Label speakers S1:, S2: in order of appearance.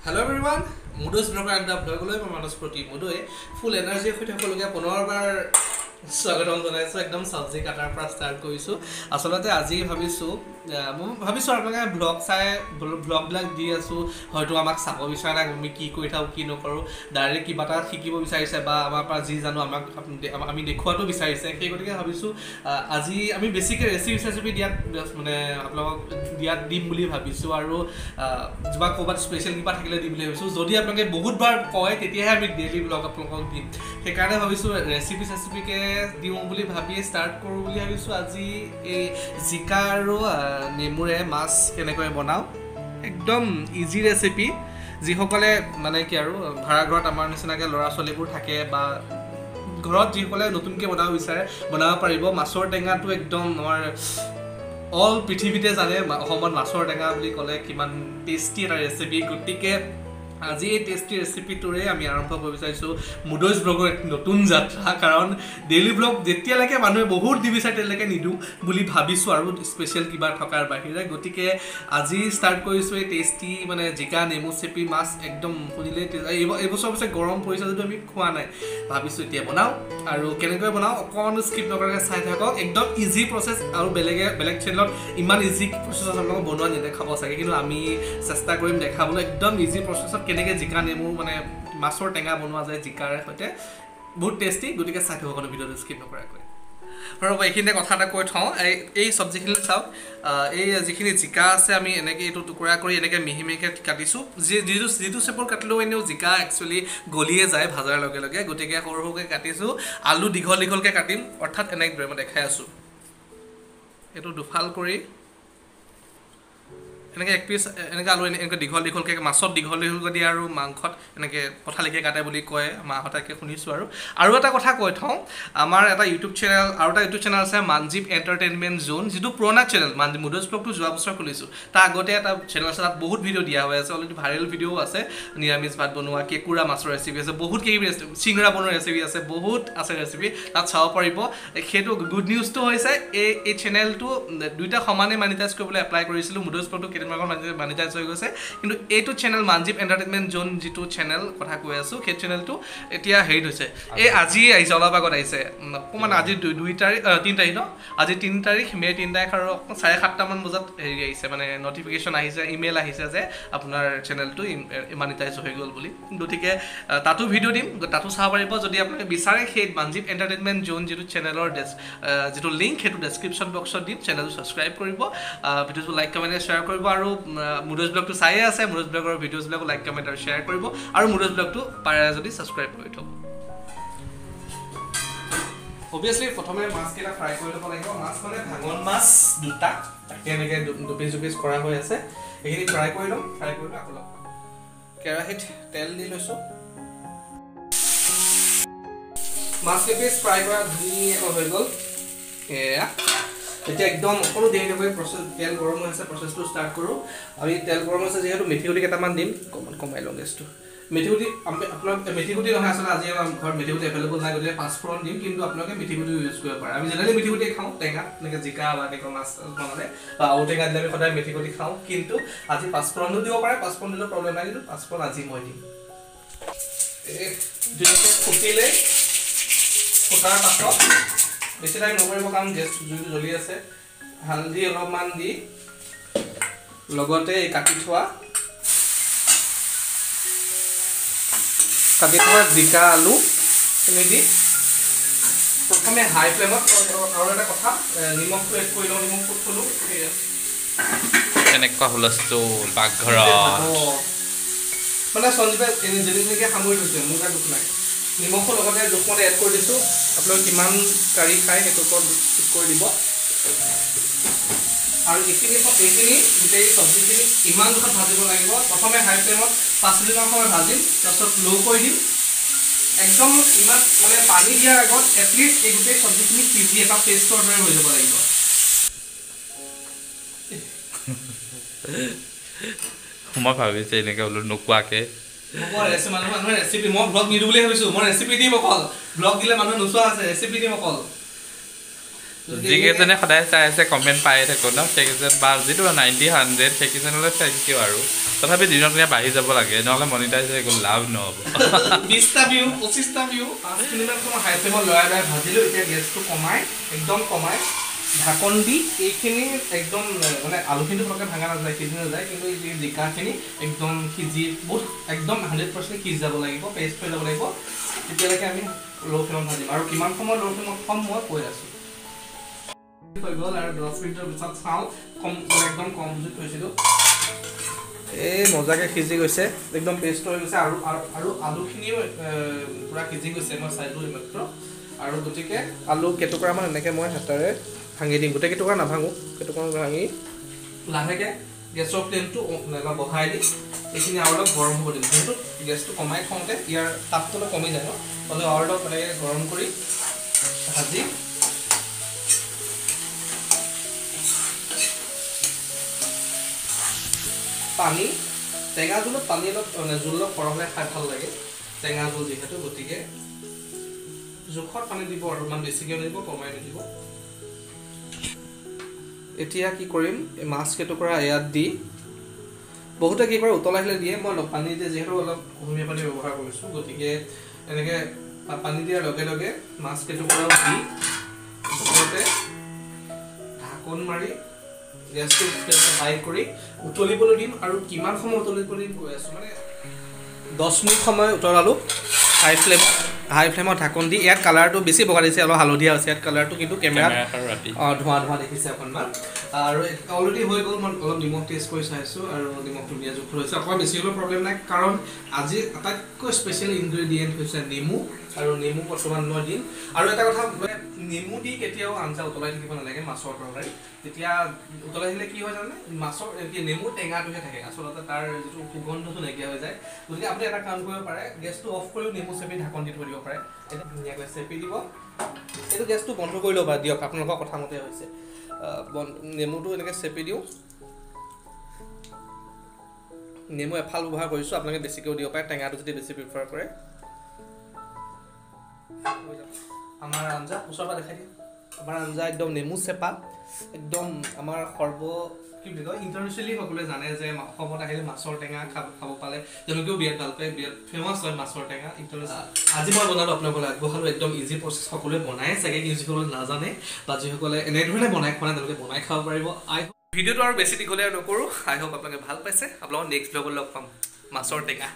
S1: Hello everyone, Mudo's blog and the blog লৈ মানস প্ৰতি মুদয়ে ফুল energy হৈ থাকিলগা পুনৰবাৰ স্বাগতম জনাইছো একদম সবজি কাটাৰ পৰা ষ্টাৰ্ট কৰিছো আসলতে আজি ভাবিছো আপোনালোকে ব্লগ চাই ব্লগ বিলাক দি আছো হয়তো আমাক চাব বিচাৰা নাই আমি কি কৰি থাকো কি নকৰো ডাইৰেক্ট কিবা এটা শিকিব বিচাৰিছে বা আমাৰ পৰা যি জানো আমাক আমি দেখুৱাটো বিচাৰিছে সেই গতিকে ভাবিছো আজি আমি বেছিকৈ ৰেচিপি দিয়াত মানে আপোনালোকক দিয়াত দিম বুলি ভাবিছো আৰু কিবা ক'ৰবাত স্পেচিয়েল কিবা থাকিলে দিম বুলি ভাবিছো যদি আপোনালোকে বহুতবাৰ কয় তেতিয়াহে আমি ডেইলি ব্লগ আপোনালোকক দিম সেইকাৰণে ভাবিছো ৰেচিপিকে দিওঁ বুলি ভাবি ষ্টাৰ্ট কৰোঁ বুলি ভাবিছো আজি এই জিকা আৰু নেমুৰে মাছ কেনেকৈ বনাওঁ একদম ইজি ৰেচিপি যিসকলে মানে কি আৰু ভাড়া ঘৰত আমাৰ নিচিনাকৈ ল'ৰা ছোৱালীবোৰ থাকে বা ঘৰত যিসকলে নতুনকৈ বনাব বিচাৰে বনাব পাৰিব মাছৰ টেঙাটো একদম আমাৰ অল পৃথিৱীতে জানে অসমত মাছৰ টেঙা বুলি ক'লে কিমান টেষ্টি এটা ৰেচিপি গতিকে আজি এই টেষ্টি ৰেচিপিটোৰে আমি আৰম্ভ কৰিব বিচাৰিছোঁ মুড'জ ব্লগৰ এক নতুন যাত্ৰা কাৰণ ডেইলি ব্লগ যেতিয়ালৈকে মানুহে বহুত দি বিচাৰে তেতিয়ালৈকে নিদিওঁ বুলি ভাবিছোঁ আৰু স্পেচিয়েল কিবা থকাৰ বাহিৰে গতিকে আজি ষ্টাৰ্ট কৰিছোঁ এই টেষ্টি মানে জিকা নেমু চেপি মাছ একদম শুনিলে এইবছৰ পিছত গৰম পৰিছে যদিও আমি খোৱা নাই ভাবিছোঁ এতিয়া বনাওঁ আৰু কেনেকৈ বনাওঁ অকণমান স্কিপ নকৰাকৈ চাই থাকক একদম ইজি প্ৰচেছ আৰু বেলেগ চেনেলত ইমান ইজি প্ৰচেছত আপোনালোকক বনোৱা নেদেখাব চাগে কিন্তু আমি চেষ্টা কৰিম দেখাবলৈ একদম ইজি প্ৰচেছত কেনেকৈ জিকা নেমু মানে মাছৰ টেঙা বনোৱা যায় জিকাৰ সৈতে বহুত টেষ্টি গতিকে চাই থাকক ভিডিঅ'টো স্কিপ নকৰাকৈ আৰু এইখিনিতে কথা এটা কৈ থওঁ এই চব্জিখিনি চাওক এই যিখিনি জিকা আছে আমি এনেকৈ এইটো টুকুৰা কৰি এনেকৈ মিহি মিহিকৈ কাটিছোঁ যিটো চেপৰ কাটিলেও এনেও জিকা একচুৱেলি গলিয়ে যায় ভাজাৰ লগে লগে গতিকে সৰু সৰুকৈ কাটিছোঁ আলু দীঘলকৈ কাটিম অৰ্থাৎ এনেকৈ মই দেখাই আছোঁ এইটো দুফাল কৰি এনেকৈ এক পিচ এনেকৈ আলু এনেকৈ দীঘলকৈ মাছত দীঘলকৈ দিয়ে আৰু মাংসত এনেকৈ পঠালিকৈ কাটে বুলি কয় মাহঁতাকে শুনিছোঁ আৰু এটা কথা কৈ থওঁ আমাৰ এটা ইউটিউব চেনেল আছে মানজীৱ এণ্টাৰটেইনমেণ্ট জোন যিটো পুৰণা চেনেল মুড'জ ব্লগটো যোৱা বছৰ খুলিছোঁ তাৰ আগতে এটা চেনেল আছে তাত বহুত ভিডিঅ' দিয়া হৈ আছে অলৰেডি ভাইৰেল ভিডিঅ'ও আছে নিৰামিষ ভাত বনোৱা কেঁকুৰা মাছৰ ৰেচিপি আছে বহুত চিংৰা বনোৱা ৰেচিপি আছে বহুত আছে ৰেচিপি তাত চাব পাৰিব সেইটো গুড নিউজটো হৈছে এই চেনেলটো দুইটা সমানে মনিটাইজ কৰিবলৈ এপ্লাই কৰিছিলোঁ মুড'জ ব্লগটো মনিটাইজ হৈ গৈছে কিন্তু এইটো চেনেল মানজীৱ এণ্টাৰটেইনমেণ্ট জোন যিটো চেনেল কথা কৈ আছোঁ সেই চেনেলটো এতিয়া হেৰিত হৈছে এই আজি আহিছে অলপ আগত আহিছে অকণমান আজি 3 তাৰিখ ন আজি 3 তাৰিখ মে' 3 তাৰিখ আৰু 7:30মান বজাত হেৰি আহিছে মানে নটিফিকেশ্যন আহিছে ইমেইল আহিছে যে আপোনাৰ চেনেলটো মনিটাইজ হৈ গ'ল বুলি গতিকে তাতো ভিডিঅ' দিম তাতো চাব পাৰিব যদি আপোনালোকে বিচাৰে সেই মানজীৱ এণ্টাৰটেইনমেণ্ট জোন যিটো চেনেলৰ যিটো লিংক সেইটো ডেছক্ৰিপশ্যন বক্সত দিম চেনেলটো ছাবস্ক্ৰাইব কৰিব ভিডিঅ'টো লাইক কমেণ্ট শ্বেয়াৰ কৰিব আৰু মুড'জ ব্লগটো চায়ে আছে মুড'জ ব্লগৰ ভিডিঅ'জবিলাকো লাইক কমেণ্ট আৰু শ্বেয়াৰ কৰিব আৰু মুড'জ ব্লগটো পাৰে যদি ছাবস্ক্ৰাইব কৰি থ'ব অবভিয়াছলি প্ৰথমে মাছকেইটা ফ্ৰাই কৰি ল'ব লাগিব মাছ মানে ভাঙন মাছ দুটা তাকে এনেকৈ দুপিচ কৰা হৈ আছে এইখিনি ফ্ৰাই কৰি ল'ম আকৌ ল'ম কেৰাহীত তেল দি লৈছোঁ মাছ কেইপিচ ফ্ৰাই কৰা ধুনীয়াকৈ হৈ গ'ল এয়া এতিয়া একদম অকণো দেৰি নকৰি তেল গৰম হৈ আছে প্ৰচেছটো ষ্টাৰ্ট কৰোঁ আমি তেল গৰম হৈছে যিহেতু মেথিগুটি কেইটামান দিম কমাই লওঁ গেছটো মেথিগুটি আপোনালোকে মেথিগুটি নহয় আচলতে আজি আমাৰ ঘৰত মেথিগুটি এভেইলেবল নাই গতিকে পাঁচফোৰণ দিম কিন্তু আপোনালোকে মেথিগুটি ইউজ কৰিব পাৰে আমি জেনেৰেলি মেথিগুটি খাওঁ টেঙা এনেকৈ জিকা বা এনেকৈ মাছ বনালে বা ঔটেঙা দিলে আমি সদায় মেথিগুটি খাওঁ কিন্তু আজি পাঁচফোৰণো দিব পাৰে পাঁচফোৰণ দিলেও প্ৰব্লেম নাই কিন্তু পাঁচফোৰণ আজি মই দিম ধুনীয়াকৈ ফুটিলে ফুটাৰ পাছত বেছি টাইম নকৰিব কাৰণ গেছ জুইটো জ্বলি আছে হালধি অলপমান দি লগতে এই কাটি থোৱা জিকা আলু খিনি দি প্ৰথমে হাই ফ্লেমত আৰু এটা কথা নিমখটো এড কৰি লওঁ নিমখ ফুট থলোঁ
S2: তেনেকুৱা হুলস্থুল পাকঘৰত
S1: মানে সঞ্জীৱে যেনেকৈ সামৰি থৈছে মোৰ গাত দুখ নাই নিমখৰ লগতে জোখমতে এড কৰি দিছোঁ আপোনালোকে কিমান কাঢ়ি খায় সেইটোৰ ওপৰত ঠিক কৰি দিব আৰু এইখিনি গোটেই চব্জিখিনি ইমান জোখত ভাজিব লাগিব প্ৰথমে হাই ফ্লেমত 5 মিনিটৰ সময় ভাজিম তাৰপিছত ল' কৰি দিম একদম ইমান মানে পানী দিয়াৰ আগত এটলিষ্ট এই গোটেই চব্জিখিনি সিজি এটা পেষ্টৰ দৰে হৈ যাব লাগিব
S2: মই ভাবিছোঁ এনেকৈ বোলো নোকোৱাকৈ
S1: মানুহে ৰেচিপি মই ব্লগ নিদিওঁ বুলি ভাবিছোঁ মই ৰেচিপি দিম অকল ব্লগ দিলে মানুহে নোচোৱা আছে ৰেচিপি দিম অকল
S2: যিকেইজনে সদায় চাই আছে কমেণ্ট পায়ে থাকোঁ ন সেইকেইজন বা যিটো 90-100 সেইকেইজনলৈ থেংক ইউ আৰু তথাপি দিনক দিনে বাঢ়ি যাব লাগে নহ'লে মনিটাইজ একো লাভ নহ'ব
S1: 20টা ভিউ 25টা ভিউ 5 মিনিটমান সময় হাই ফ্লেমত লৰাই ভাজিলোঁ এতিয়া গেছটো কমাই একদম কমাই ঢাকন দি এইখিনি একদম মানে আলুখিনি পটককৈ ভাঙা নাযায় সিজি নাযায় কিন্তু এই জিকাখিনি একদম সিজি বহুত একদম 100% সিজি যাব লাগিব পেষ্ট হৈ যাব লাগিব তেতিয়ালৈকে আমি ল' ফ্লেমত ভাজিম আৰু কিমান সময় ল' ফ্লেমত থ'ম মই কৈ আছোঁ হৈ গ'ল আৰু 10 মিনিটৰ পিছত চাওঁ একদম কম জুইত থৈছিলোঁ এই মজাকৈ সিজি গৈছে একদম পেষ্ট হৈ গৈছে আৰু আলুখিনিও পূৰা সিজি গৈছে মই চাইছোঁ এইমাত্ৰ আৰু গতিকে আলু কেইটুকুৰামান এনেকৈ মই হাতেৰে ভাঙি দিম গোটেই কেইটুকুৰা নাভাঙোঁ কেইটুকুৰা ভাঙি লাহেকৈ গেছৰ ফ্লেমটো বঢ়াই দি এইখিনি আৰু অলপ গৰম হ'ব দিম যিহেতু গেছটো কমাই থওঁতে ইয়াৰ তাপটো অলপ কমি যায় ন হ'লে আৰু অলপ এনেকৈ গৰম কৰি ভাজি পানী টেঙা জোলত পানী অলপ জোল অলপ সৰহ হ'লে খাই ভাল লাগে টেঙা জোল যিহেতু গতিকে জোখত পানী দিব আৰু ইমান বেছিকৈ নিদিব কমাই নিদিব এতিয়া কি কৰিম মাছ কেইটুকুৰা ইয়াত দি বহুতে কি কৰে উতলাই আহিলে দিয়ে মই পানী দিয়ে যিহেতু অলপ কুহুমীয়া পানী ব্যৱহাৰ কৰিছোঁ গতিকে এনেকৈ পানী দিয়াৰ লগে লগে মাছ কেইটুকুৰা দি ওপৰতে ঢাকোন মাৰি গেছটো হাই কৰি উতলিবলৈ দিম আৰু কিমান সময় উতলিবলৈ দিম কৈ আছোঁ মানে 10 মিনিট সময় উতলালোঁ হাই ফ্লেমত ঢাকন দি ইয়াত কালাৰটো বেছি বগা দিছে অলপ হালধীয়া হৈছে ইয়াত কালাৰটো কিন্তু কেমেৰাত ধোঁৱা দেখিছে অকণমান আৰু অলৰেডি হৈ গ'ল মই অলপ নিমখ টেষ্ট কৰি চাইছোঁ আৰু নিমখ ধুনীয়া জোখ হৈছে অকণমান বেছি হ'লেও প্ৰব্লেম নাই কাৰণ আজি আটাইতকৈ স্পেচিয়েল ইনগ্ৰেডিয়েণ্ট হৈছে নেমু আৰু নেমু বৰ্তমান মই দিম আৰু এটা কথা নেমু দি কেতিয়াও আঞ্জা উতলাই থাকিব নালাগে মাছৰ তৰকাৰী তেতিয়া উতলাই থাকিলে কি হয় জানে মাছৰ নেমু টেঙাটোহে থাকে আচলতে তাৰ যিটো সুগন্ধটো নাইকিয়া হৈ যায় গতিকে আপুনি এটা কাম কৰিব পাৰে গেছটো অফ কৰিও নেমু চেপি ঢাকন দি থৈ দিব পাৰে এটা ধুনীয়াকৈ চেপি দিব এইটো গেছটো বন্ধ কৰি ল'ব দিয়ক আপোনালোকৰ কথামতে হৈছে নেমুটো এনেকৈ চেপি দিওঁ নেমু এফাল ব্যৱহাৰ কৰিছোঁ আপোনালোকে বেছিকৈও দিব পাৰে টেঙাটো যদি বেছি প্ৰিফাৰ কৰে আমাৰ আঞ্জা ওচৰৰ পৰা দেখাই দিওঁ আমাৰ আঞ্জা একদম নেমু চেপা একদম আমাৰ কি বুলি কয় ইণ্টাৰনেশ্যনেলি সকলোৱে জানে যে অসমত আহিলে মাছৰ টেঙা খাব পালে তেওঁলোকেও বিৰাট ভাল পায় বিৰাট ফেমাছ হয় মাছৰ টেঙা আজি মই বনালোঁ আপোনালোকলৈ আগবঢ়ালোঁ একদম ইজি প্ৰচেছ সকলোৱে বনাই চাগে যিসকলে নাজানে বা যিসকলে এনেধৰণে বনাই খোৱা নাই তেওঁলোকে বনাই খাব পাৰিব ভিডিঅ'টো আৰু বেছি দীঘলীয়া নকৰোঁ আই হোপ আপোনালোকে ভাল পাইছে আপোনালোকক নেক্সট ব্লগত লগ পাম মাছৰ টেঙা